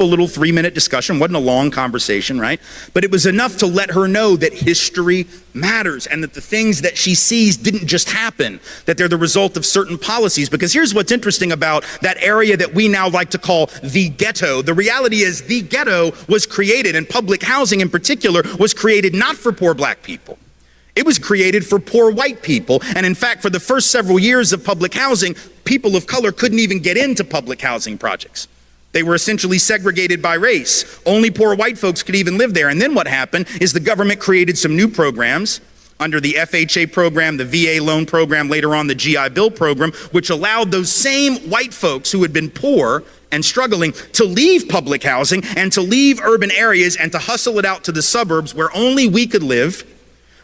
A little 3-minute discussion, wasn't a long conversation, right? But it was enough to let her know that history matters and that the things that she sees didn't just happen, that they're the result of certain policies. Because here's what's interesting about that area that we now like to call the ghetto. The reality is the ghetto was created, and public housing in particular was created not for poor black people. It was created for poor white people. And in fact, for the first several years of public housing, people of color couldn't even get into public housing projects. They were essentially segregated by race. Only poor white folks could even live there. And then what happened is the government created some new programs under the FHA program, the VA loan program, later on the GI Bill program, which allowed those same white folks who had been poor and struggling to leave public housing and to leave urban areas and to hustle it out to the suburbs where only we could live,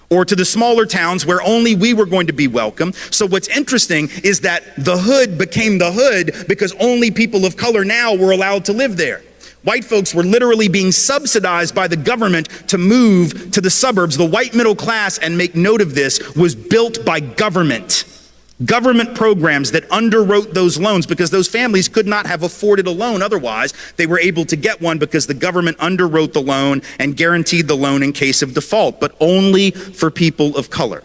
or to the smaller towns where only we were going to be welcome. So what's interesting is that the hood became the hood because only people of color now were allowed to live there. White folks were literally being subsidized by the government to move to the suburbs. The white middle class, and make note of this, was built by government. Government programs that underwrote those loans because those families could not have afforded a loan otherwise. They were able to get one because the government underwrote the loan and guaranteed the loan in case of default, but only for people of color.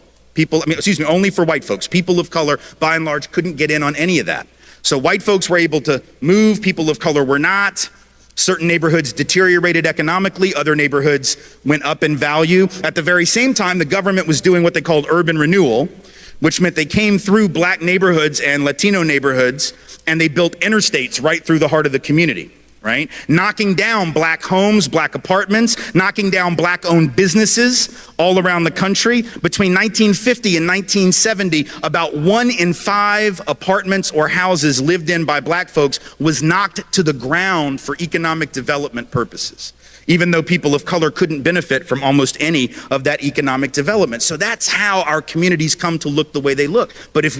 Only for white folks. People of color, by and large, couldn't get in on any of that. So white folks were able to move, people of color were not. Certain neighborhoods deteriorated economically, other neighborhoods went up in value. At the very same time, the government was doing what they called urban renewal, which meant they came through black neighborhoods and Latino neighborhoods, and they built interstates right through the heart of the community, right? Knocking down black homes, black apartments, knocking down black-owned businesses all around the country. Between 1950 and 1970, about 1 in 5 apartments or houses lived in by black folks was knocked to the ground for economic development purposes, even though people of color couldn't benefit from almost any of that economic development. So that's how our communities come to look the way they look. But if